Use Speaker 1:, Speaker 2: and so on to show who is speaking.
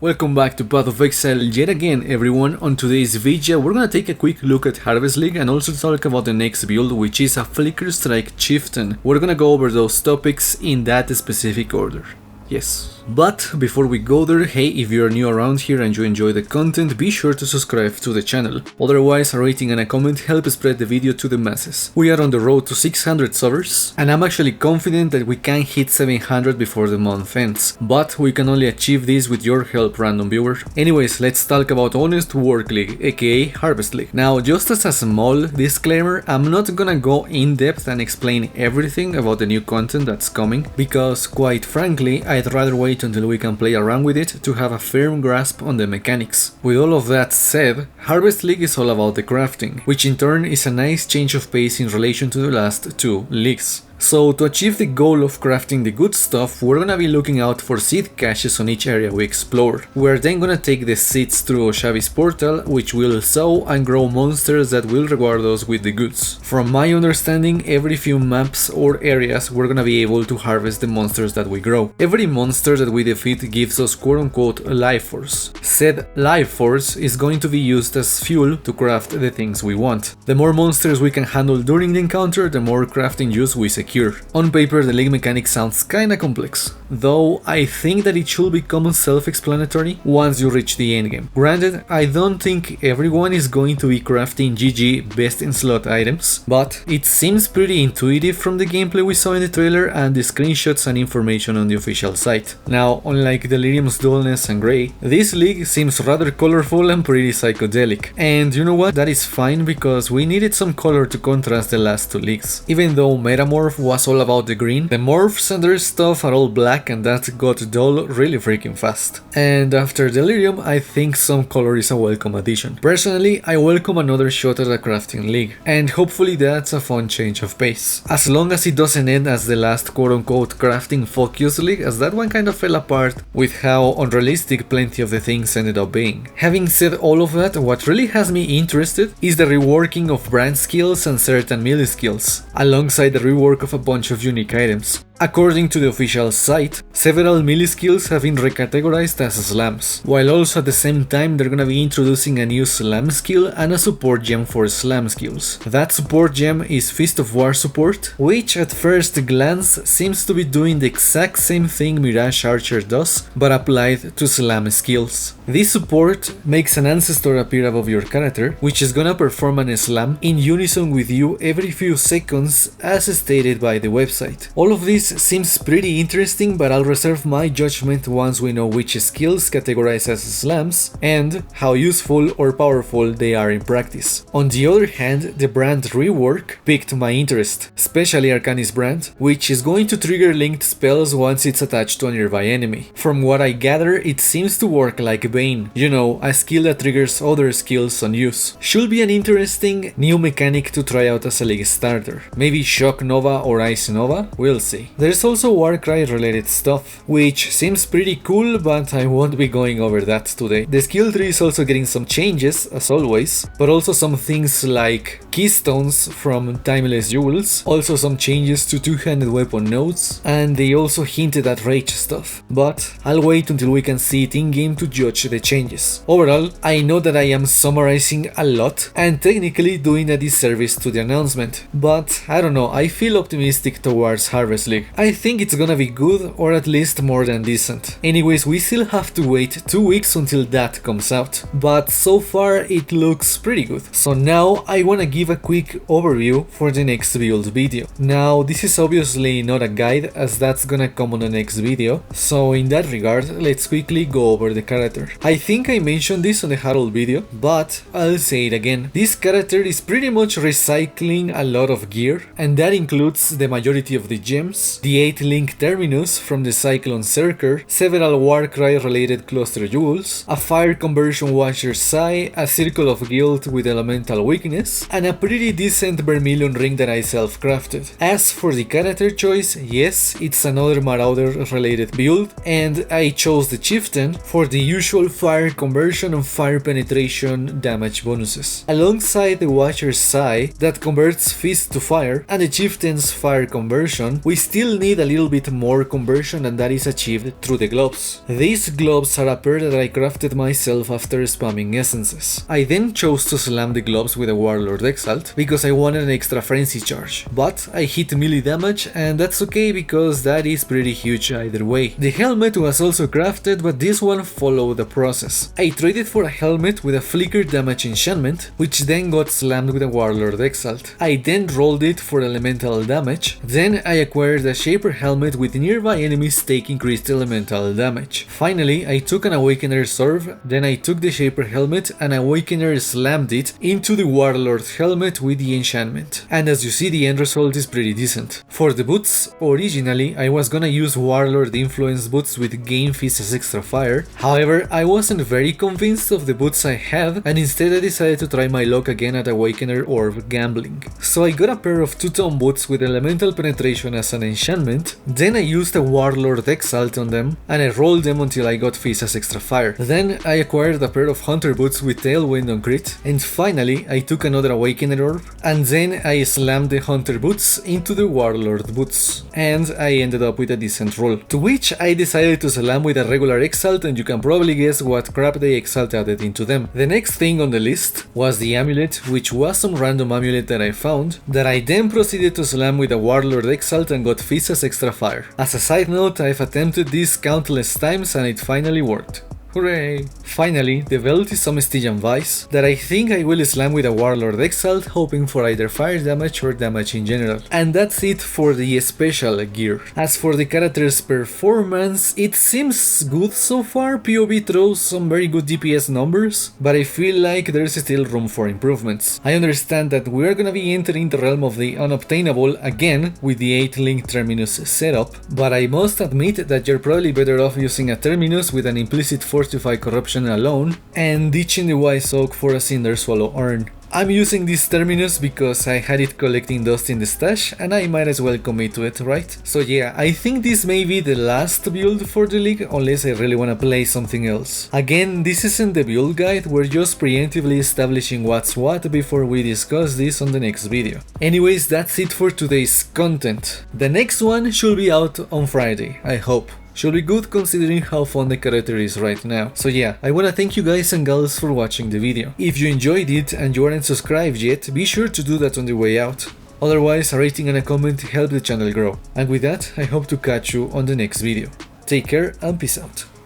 Speaker 1: Welcome back to Path of Exile yet again everyone. On today's video we're gonna take a quick look at Harvestin and also talk about the next build, which is a Flicker Strike Chieftain. We're gonna go over those topics in that specific order. Yes. But before we go there, hey, if you're new around here and you enjoy the content, be sure to subscribe to the channel. Otherwise, a rating and a comment help spread the video to the masses. We are on the road to 600 subbers, and I'm actually confident that we can hit 700 before the month ends. But we can only achieve this with your help, random viewer. Anyways, let's talk about Honest Work League, aka HarvestinLeague. Now, just as a small disclaimer, I'm not gonna go in depth and explain everything about the new content that's coming, because quite frankly, I'd rather wait until we can play around with it to have a firm grasp on the mechanics. With all of that said, HarvestinLeague is all about the crafting, which in turn is a nice change of pace in relation to the last two leagues. So to achieve the goal of crafting the good stuff, we're gonna be looking out for seed caches on each area we explore. We're then gonna take the seeds through Oshavi's portal, which will sow and grow monsters that will reward us with the goods. From my understanding, every few maps or areas we're gonna be able to harvest the monsters that we grow. Every monster that we defeat gives us quote-unquote life force. Said life force is going to be used as fuel to craft the things we want. The more monsters we can handle during the encounter, the more crafting juice we secure. On paper, the league mechanic sounds kinda complex, though I think that it should become self-explanatory once you reach the endgame. Granted, I don't think everyone is going to be crafting GG best in slot items, but it seems pretty intuitive from the gameplay we saw in the trailer and the screenshots and information on the official site. Now, unlike Delirium's dullness and grey, this league seems rather colorful and pretty psychedelic. And you know what? That is fine because we needed some color to contrast the last two leagues. Even though Metamorph was all about the green, the morphs and their stuff are all black, and that got dull really freaking fast. And after Delirium, I think some color is a welcome addition. Personally, I welcome another shot at a crafting league, and hopefully that's a fun change of pace. As long as it doesn't end as the last quote-unquote crafting focus league, as that one kind of fell apart with how unrealistic plenty of the things ended up being. Having said all of that, what really has me interested is the reworking of brand skills and certain melee skills, alongside the rework of a bunch of unique items. According to the official site, several melee skills have been recategorized as slams, while also at the same time they're gonna be introducing a new slam skill and a support gem for slam skills. That support gem is Fist of War support, which at first glance seems to be doing the exact same thing Mirage Archer does, but applied to slam skills. This support makes an ancestor appear above your character, which is gonna perform an slam in unison with you every few seconds as stated by the website. All of this seems pretty interesting, but I'll reserve my judgment once we know which skills categorize as slams and how useful or powerful they are in practice. On the other hand, the brand rework piqued my interest, especially Arcanis brand, which is going to trigger linked spells once it's attached to a nearby enemy. From what I gather, it seems to work like Bane, you know, a skill that triggers other skills on use. Should be an interesting new mechanic to try out as a league starter. Maybe Shock Nova or Ice Nova? We'll see. There's also Warcry related stuff, which seems pretty cool, but I won't be going over that today. The skill tree is also getting some changes, as always, but also some things like keystones from Timeless Jewels, also some changes to two-handed weapon nodes, and they also hinted at rage stuff. But I'll wait until we can see it in-game to judge the changes. Overall, I know that I am summarizing a lot and technically doing a disservice to the announcement, but I don't know, I feel optimistic towards HarvestinLeague. I think it's gonna be good, or at least more than decent. Anyways, we still have to wait 2 weeks until that comes out, but so far it looks pretty good. So now I wanna give a quick overview for the next build video. Now this is obviously not a guide, as that's gonna come on the next video, so in that regard let's quickly go over the character. I think I mentioned this on the Harold video, but I'll say it again. This character is pretty much recycling a lot of gear, and that includes the majority of the gems, the 8-link terminus from the Cyclone Circer, several Warcry related cluster jewels, a fire conversion Watcher's Sai, a circle of guild with elemental weakness, and a pretty decent vermilion ring that I self-crafted. As for the character choice, yes, it's another Marauder related build, and I chose the Chieftain for the usual fire conversion and fire penetration damage bonuses, alongside the Watcher's Sai that converts Fist to fire and the Chieftain's fire conversion. We still still need a little bit more conversion, and that is achieved through the gloves. These gloves are a pair that I crafted myself after spamming essences. I then chose to slam the gloves with a Warlord Exile because I wanted an extra frenzy charge, but I hit melee damage, and that's okay because that is pretty huge either way. The helmet was also crafted, but this one followed the process. I traded for a helmet with a flicker damage enchantment, which then got slammed with a Warlord Exile. I then rolled it for elemental damage, then I acquired a Shaper helmet with nearby enemies take increased elemental damage. Finally, I took an Awakener Serve, then I took the Shaper helmet and Awakener slammed it into the Warlord helmet with the enchantment. And as you see, the end result is pretty decent. For the boots, originally I was gonna use Warlord influence boots with Gain Fizz as extra fire, however I wasn't very convinced of the boots I had, and instead I decided to try my luck again at Awakener Orb Gambling. So I got a pair of 2-tone boots with elemental penetration as an enchantment, then I used a Warlord Exile on them, and I rolled them until I got Fizz as extra fire. Then I acquired a pair of Hunter boots with Tailwind on crit, and finally I took another Awakener Orb, and then I slammed the Hunter boots into the Warlord boots, and I ended up with a decent roll. To which I decided to slam with a regular Exalt, and you can probably guess what crap the Exalt added into them. The next thing on the list was the Amulet, which was some random amulet that I found, that I then proceeded to slam with a Warlord Exalt and got Fizz as extra fire. As a side note, I've attempted this countless times and it finally worked. Hooray! Finally, the belt is some Stygian Vice that I think I will slam with a Warlord Exile, hoping for either fire damage or damage in general. And that's it for the special gear. As for the character's performance, it seems good so far. POV throws some very good DPS numbers, but I feel like there's still room for improvements. I understand that we're gonna be entering the realm of the unobtainable again with the 8-link Terminus setup, but I must admit that you're probably better off using a Terminus with an implicit Fortify Corruption alone, and ditching the Wise Oak for a Cinder Swallow urn. I'm using this Terminus because I had it collecting dust in the stash and I might as well commit to it, right? So yeah, I think this may be the last build for the league unless I really wanna play something else. Again, this isn't the build guide, we're just preemptively establishing what's what before we discuss this on the next video. Anyways, that's it for today's content. The next one should be out on Friday, I hope. Should be good considering how fun the character is right now. So yeah, I wanna thank you guys and gals for watching the video. If you enjoyed it and you aren't subscribed yet, be sure to do that on the way out. Otherwise, a rating and a comment help the channel grow. And with that, I hope to catch you on the next video. Take care and peace out.